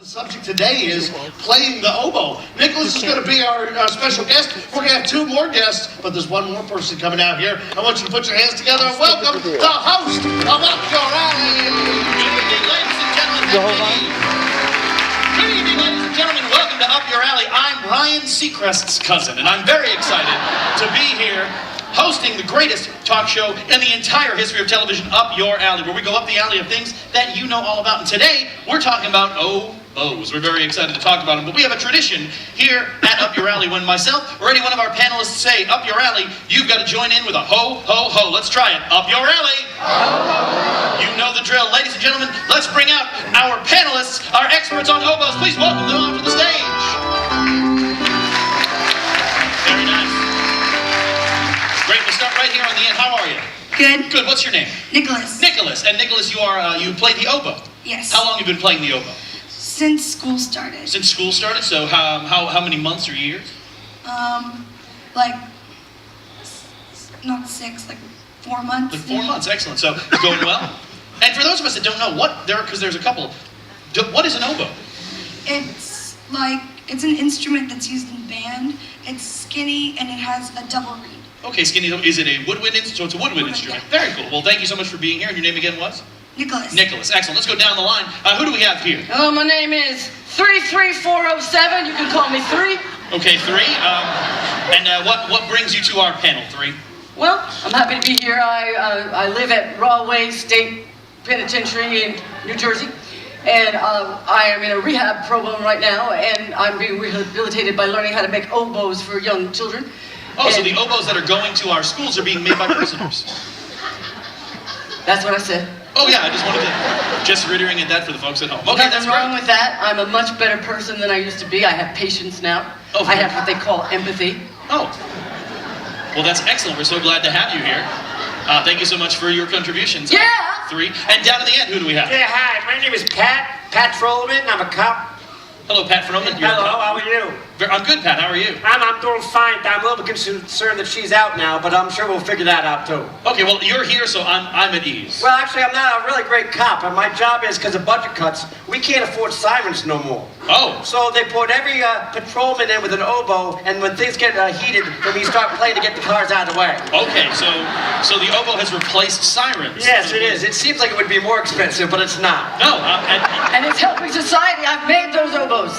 subject today is playing the oboe. Nicholas is going to be our special guest. We're going to have two more guests, but there's one more person coming out here. I want you to put your hands together and welcome the host of Up Your Alley. Good evening, ladies and gentlemen. Good evening, ladies and gentlemen. Welcome to Up Your Alley. I'm Ryan Seacrest's cousin, and I'm very excited to be here hosting the greatest talk show in the entire history of television, Up Your Alley, where we go up the alley of things that you know all about. And today, we're talking about oboes. We're very excited to talk about them, but we have a tradition here at Up Your Alley when myself or any one of our panelists say, Up Your Alley, you've got to join in with a ho, ho, ho. Let's try it. Up Your Alley. You know the drill. Ladies and gentlemen, let's bring out our panelists, our experts on oboes. Please welcome them onto the stage. Very nice. Great, we'll start right here on the end. How are you? Good. Good, what's your name? Nicholas. Nicholas. And Nicholas, you play the oboe? Yes. How long have you been playing the oboe? Since school started. Since school started? So how many months or years? Like, not 6, like 4 months. Like 4 months, excellent. So it's going well? And for those of us that don't know, because there's a couple, what is an oboe? It's an instrument that's used in band. It's skinny and it has a double reed. Okay, Skinny, is it a woodwind instrument? So it's a woodwind instrument. Yeah. Very cool. Well, thank you so much for being here. And your name again was? Nicholas. Nicholas, excellent. Let's go down the line. Who do we have here? Hello, my name is 33407. You can call me 3. Okay, 3. And what brings you to our panel, 3? Well, I'm happy to be here. I live at Rahway State Penitentiary in New Jersey. And I am in a rehab program right now, and I'm being rehabilitated by learning how to make oboes for young children. Oh, so the oboes that are going to our schools are being made by prisoners. That's what I said. Oh yeah, I just wanted to reiterate that for the folks at home. Okay, that's Nothing wrong great. with that. I'm a much better person than I used to be. I have patience now. Oh, I have what they call empathy. Oh, well that's excellent. We're so glad to have you here. Thank you so much for your contributions. Yeah! 3. And down at the end, who do we have? Yeah, hi, my name is Pat Trollman. I'm a cop. Hello, Pat Froman. You're a Hello, cop? how are you? I'm good, Pat. How are you? I'm doing fine. I'm a little bit concerned that she's out now, but I'm sure we'll figure that out too. Okay, well, you're here, so I'm at ease. Well, actually, I'm not a really great cop, and my job is, because of budget cuts, we can't afford sirens no more. Oh. So they put every patrolman in with an oboe, and when things get heated, then we start playing to get the cars out of the way. Okay, so the oboe has replaced sirens. Yes, it is. It seems like it would be more expensive, but it's not. No, And it's helping society. I've made those oboes.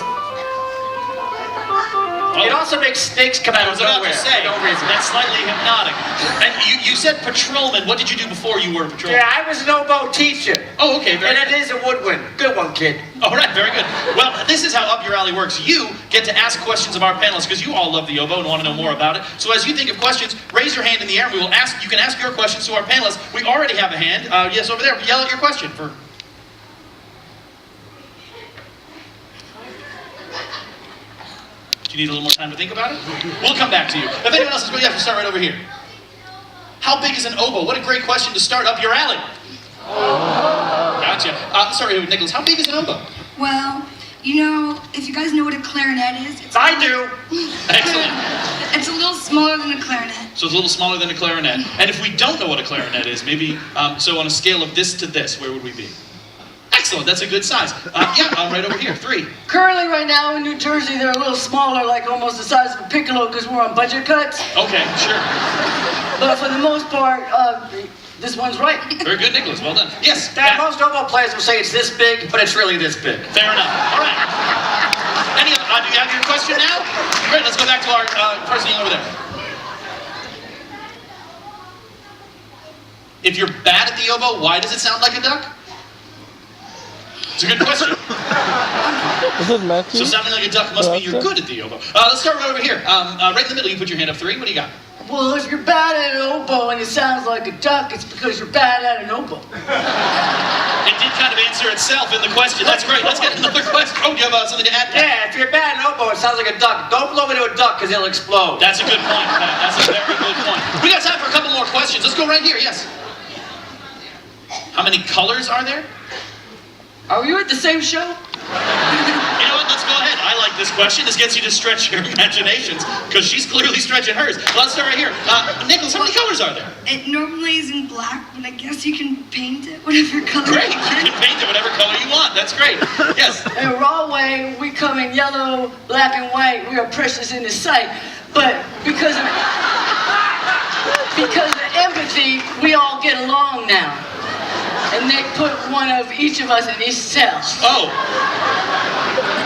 It also makes snakes come out I was of about nowhere. to say, for no reason. that's slightly hypnotic. And you said patrolman. What did you do before you were a patrolman? Yeah, I was an oboe teacher. Oh, okay, very And good. it is a woodwind. Good one, kid. All right, very good. Well, this is how Up Your Alley works. You get to ask questions of our panelists because you all love the oboe and want to know more about it. So as you think of questions, raise your hand in the air and we will ask. You can ask your questions to our panelists. We already have a hand. Yes, over there. Yell out your question for. Do you need a little more time to think about it? We'll come back to you. If anyone else is going, you have to start right over here. How big is an oboe? What a great question to start Up Your Alley. Gotcha. Sorry, Nicholas, how big is an oboe? Well, if you guys know what a clarinet is, I do. Excellent. It's a little smaller than a clarinet. So it's a little smaller than a clarinet. And if we don't know what a clarinet is, maybe, so on a scale of this to this, where would we be? Excellent, that's a good size. I'm right over here, 3. Currently, right now in New Jersey, they're a little smaller, like almost the size of a piccolo, because we're on budget cuts. Okay, sure. But for the most part, this one's right. Very good, Nicholas, well done. Yes, Dad, Pat. most oboe players will say it's this big, but it's really this big. Fair enough. All right. Do you have your question now? Great, let's go back to our person over there. If you're bad at the oboe, why does it sound like a duck? It's a good question. So sounding like a duck must mean you're good at the oboe. Let's start right over here. Right in the middle, you put your hand up, 3. What do you got? Well, if you're bad at an oboe and it sounds like a duck, it's because you're bad at an oboe. It did kind of answer itself in the question. That's great. Let's get another question. Oh, you have something to add? Yeah, if you're bad at an oboe, it sounds like a duck. Don't blow into a duck, because it'll explode. That's a good point, Pat. That's a very good point. We got time for a couple more questions. Let's go right here. Yes. How many colors are there? Are you at the same show? You know what? Let's go ahead. I like this question. This gets you to stretch your imaginations because she's clearly stretching hers. Let's start right here. Nicholas, how many colors are there? It normally is in black, but I guess you can paint it whatever color Great. you You want. can paint it whatever color you want. That's great. Yes. In Rahway, in yellow, black, and white, we are precious in His sight. But because of empathy, we all get along now. And they put one of each of us in each cell. Oh.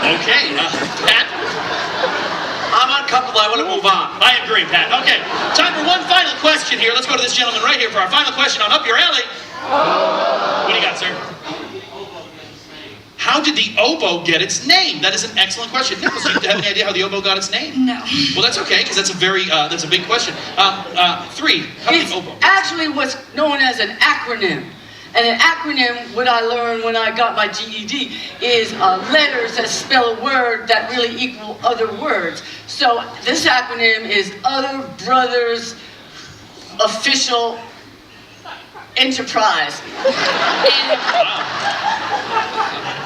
Okay, Pat? I'm uncomfortable. I want to move on. I agree, Pat. Okay, time for one final question here. Let's go to this gentleman right here for our final question on Up Your Alley. What do you got, sir? How did the oboe get its name? That is an excellent question. Nicholas, do you have any idea how the oboe got its name? No. Well, that's okay, because that's a very, that's a big question. 3, how did It's the oboe? actually what's known as an acronym. And an acronym, what I learned when I got my GED, is letters that spell a word that really equal other words. So this acronym is Other Brothers Official Enterprise. And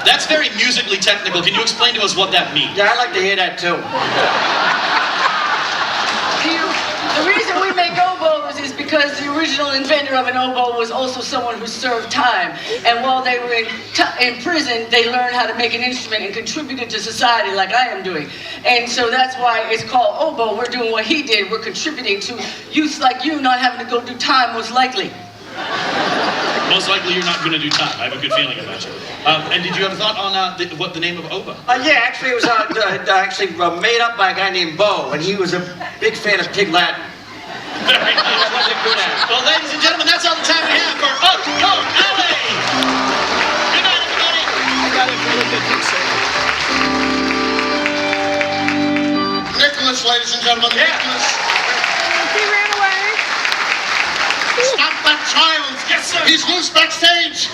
That's very musically technical. Can you explain to us what that means? Yeah, I'd like to hear that too. the reason we make oboes is because the original inventor of an oboe was also someone who served time. And while they were in prison, they learned how to make an instrument and contributed to society like I am doing. And so that's why it's called oboe. We're doing what he did. We're contributing to youth like you not having to go do time, most likely. Most likely you're not going to do time. I have a good feeling about you. And did you have a thought on what the name of oboe? Yeah, actually, it was made up by a guy named Bo, and he was a big fan of Pig Latin. Very nice. Wasn't good at it. Well, ladies and gentlemen, that's all the time we have for Up Your Alley. Good night, everybody. I got it really good, sir. Nicholas, ladies and gentlemen, Nicholas. He ran away. Stop that child! Yes, sir. He's loose backstage!